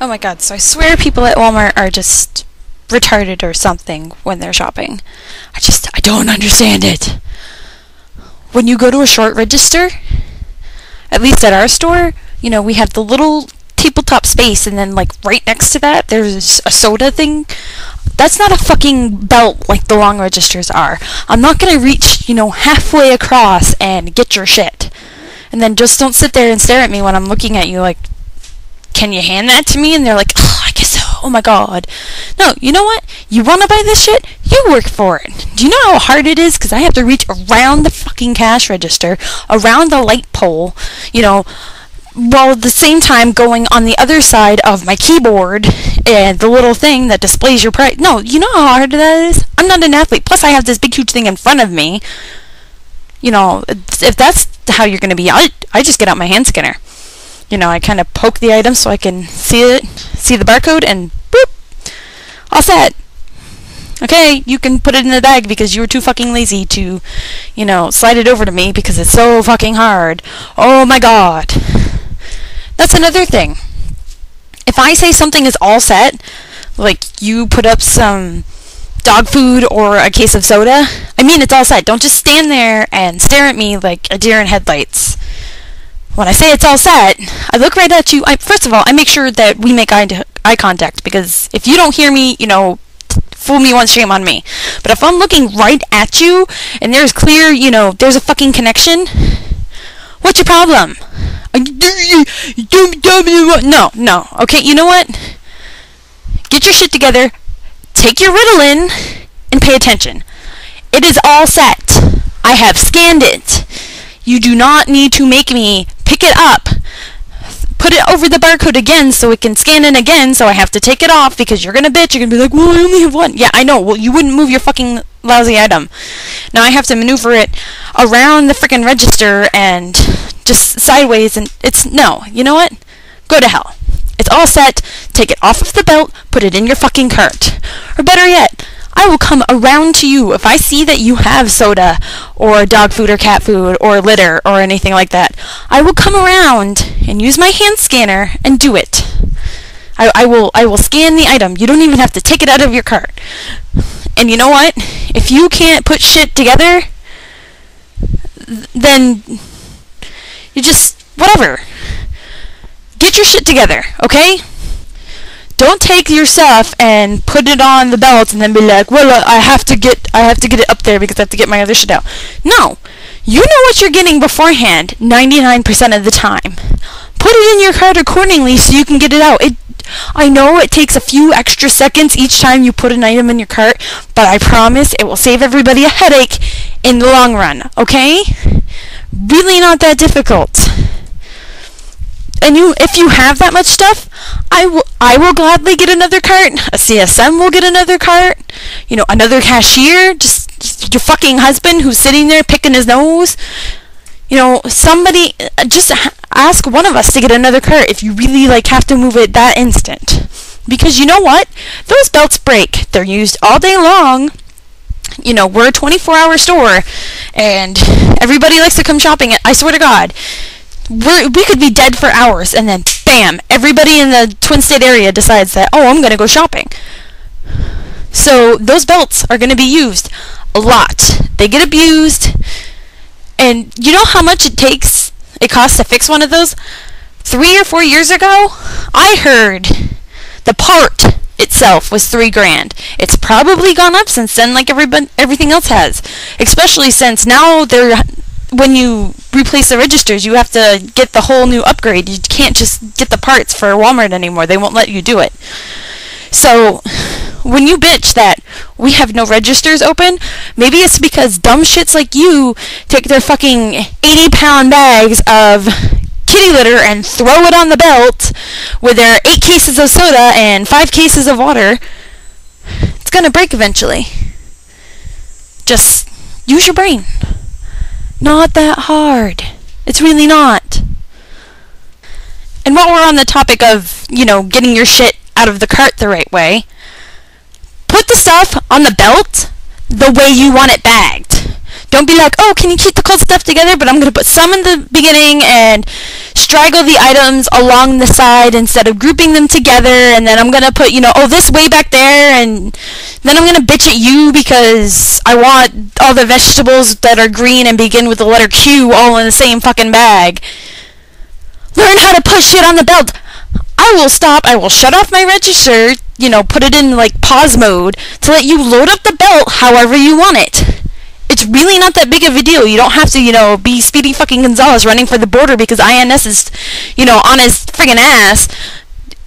Oh my god, so I swear people at Walmart are just retarded or something when they're shopping. I don't understand it. When you go to a short register, at least at our store, we have the little tabletop space, and then like right next to that there's a soda thing. That's not a fucking belt like the long registers are. I'm not gonna reach, halfway across and get your shit. And then just don't sit there and stare at me when I'm looking at you like, can you hand that to me? And they're like, oh, I guess so. Oh my god. No, you know what? You want to buy this shit? You work for it. Do you know how hard it is? Because I have to reach around the fucking cash register, around the light pole, while at the same time going on the other side of my keyboard and the little thing that displays your price. No, you know how hard that is? I'm not an athlete. Plus, I have this big, huge thing in front of me. If that's how you're going to be, I just get out my hand scanner. I kind of poke the item so I can see the barcode, and boop, all set. Okay, you can put it in the bag because you were too fucking lazy to, slide it over to me because it's so fucking hard. Oh my god. That's another thing. If I say something is all set, like you put up some dog food or a case of soda, I mean it's all set. Don't just stand there and stare at me like a deer in headlights. When I say it's all set, I look right at you. First of all, I make sure that we make eye contact, because if you don't hear me, fool me once, shame on me. But if I'm looking right at you and there's clear, there's a fucking connection, what's your problem? No. Okay, you know what? Get your shit together, take your Ritalin, and pay attention. It is all set. I have scanned it. You do not need to make me pick it up, put it over the barcode again so it can scan in again, so I have to take it off because you're gonna bitch. You're gonna be like, well, I only have one. Yeah, I know. Well, you wouldn't move your fucking lousy item. Now I have to maneuver it around the freaking register and just sideways, and no. You know what? Go to hell. It's all set. Take it off of the belt, put it in your fucking cart. Or better yet, I will come around to you if I see that you have soda or dog food or cat food or litter or anything like that. I will come around and use my hand scanner and do it. I will scan the item. You don't even have to take it out of your cart. And you know what? If you can't put shit together, then you just whatever. Get your shit together, okay? Don't take your stuff and put it on the belt and then be like, well, I have to get it up there because I have to get my other shit out. No. You know what you're getting beforehand 99% of the time. Put it in your cart accordingly so you can get it out. I know it takes a few extra seconds each time you put an item in your cart, but I promise it will save everybody a headache in the long run, okay? Really not that difficult. And if you have that much stuff, I will gladly get another cart. A CSM will get another cart. Another cashier, just your fucking husband who's sitting there picking his nose. Somebody, just ask one of us to get another cart if you really have to move it that instant. Because you know what? Those belts break. They're used all day long. We're a 24-hour store, and everybody likes to come shopping. I swear to God. We could be dead for hours, and then bam, everybody in the Twin State area decides that, oh, I'm going to go shopping. So those belts are going to be used a lot. They get abused, and you know how much it costs to fix one of those? 3 or 4 years ago, I heard the part itself was $3,000. It's probably gone up since then, like everything else has. Especially since now when you replace the registers, you have to get the whole new upgrade. You can't just get the parts for Walmart anymore. They won't let you do it. So when you bitch that we have no registers open, maybe it's because dumb shits like you take their fucking 80-pound bags of kitty litter and throw it on the belt with their 8 cases of soda and 5 cases of water. It's gonna break eventually. Just use your brain. Not that hard. It's really not. And while we're on the topic of, getting your shit out of the cart the right way, put the stuff on the belt the way you want it bagged. Don't be like, oh, can you keep the cold stuff together, but I'm going to put some in the beginning and straggle the items along the side instead of grouping them together, and then I'm gonna put, oh, this way back there, and then I'm gonna bitch at you because I want all the vegetables that are green and begin with the letter Q all in the same fucking bag. Learn how to put shit on the belt. I will shut off my register, put it in like pause mode to let you load up the belt however you want it. It's really not that big of a deal. You don't have to, be Speedy fucking Gonzales running for the border because INS is, on his friggin' ass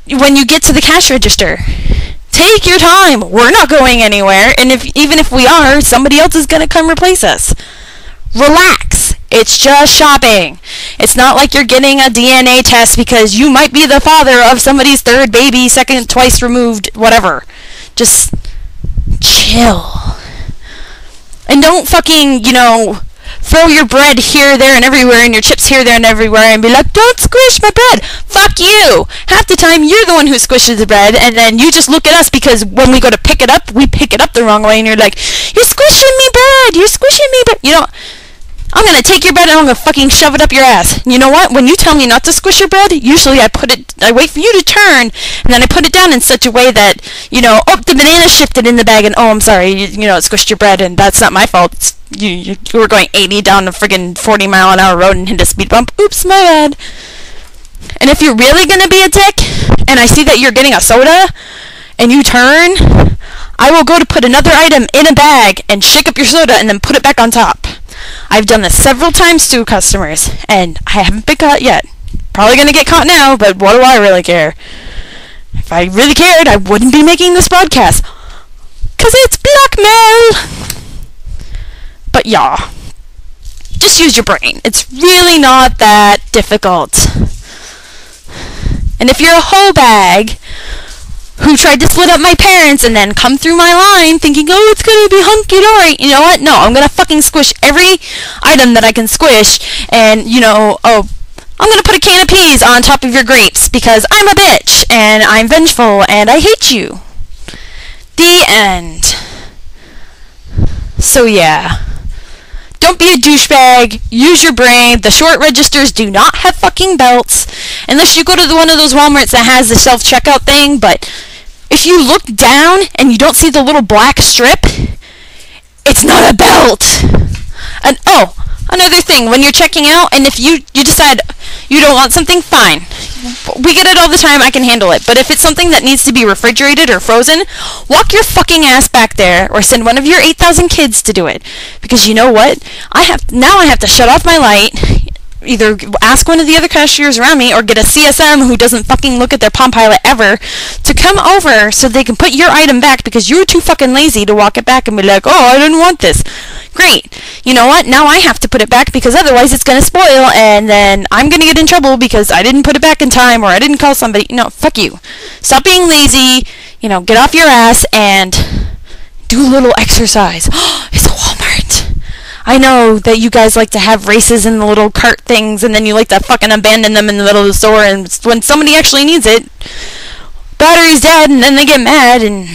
when you get to the cash register. Take your time. We're not going anywhere, and even if we are, somebody else is gonna come replace us. Relax. It's just shopping. It's not like you're getting a DNA test because you might be the father of somebody's third baby, second, twice removed, whatever. Just chill. And don't fucking, throw your bread here, there, and everywhere, and your chips here, there, and everywhere, and be like, don't squish my bread. Fuck you. Half the time, you're the one who squishes the bread, and then you just look at us because when we go to pick it up, we pick it up the wrong way, and you're like, you're squishing me bread. You're squishing me bread. I'm gonna take your bread and I'm gonna fucking shove it up your ass. You know what? When you tell me not to squish your bread, usually I wait for you to turn, and then I put it down in such a way that, the banana shifted in the bag, and I'm sorry, it squished your bread, and that's not my fault. You were going 80 down a friggin' 40-mile-an-hour road and hit a speed bump. Oops, my bad. And if you're really gonna be a dick, and I see that you're getting a soda, and you turn, I will go to put another item in a bag and shake up your soda and then put it back on top. I've done this several times to customers, and I haven't been caught yet. Probably gonna get caught now, but what do I really care? If I really cared, I wouldn't be making this broadcast. 'Cause it's blackmail! But yeah, just use your brain. It's really not that difficult. And if you're a hoe bag who tried to split up my parents and then come through my line thinking, oh, it's gonna be hunky-dory. You know what? No, I'm gonna fucking squish every item that I can squish, and, I'm gonna put a can of peas on top of your grapes because I'm a bitch, and I'm vengeful, and I hate you. The end. So yeah. Don't be a douchebag. Use your brain. The short registers do not have fucking belts. Unless you go to one of those WalMarts that has the self-checkout thing, but if you look down and you don't see the little black strip, it's not a belt. And another thing, when you're checking out, and if you decide you don't want something, fine. We get it all the time, I can handle it. But if it's something that needs to be refrigerated or frozen, walk your fucking ass back there or send one of your 8,000 kids to do it. Because you know what? I have to shut off my light, either ask one of the other cashiers around me or get a CSM who doesn't fucking look at their Palm Pilot ever to come over so they can put your item back because you're too fucking lazy to walk it back and be like, oh, I didn't want this. Great. You know what? Now I have to put it back because otherwise it's going to spoil, and then I'm going to get in trouble because I didn't put it back in time or I didn't call somebody. No, fuck you. Stop being lazy. Get off your ass and do a little exercise. It's a Walmart. I know that you guys like to have races in the little cart things, and then you like to fucking abandon them in the middle of the store, and when somebody actually needs it, battery's dead, and then they get mad, and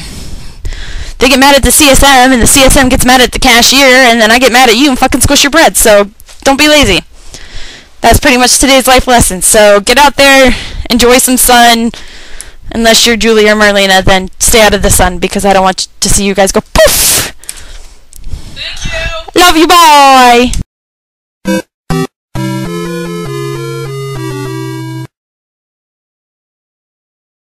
they get mad at the CSM, and the CSM gets mad at the cashier, and then I get mad at you and fucking squish your bread. So don't be lazy. That's pretty much today's life lesson. So get out there, enjoy some sun. Unless you're Julie or Marlena, then stay out of the sun because I don't want to see you guys go poof. Thank you. Love you, bye.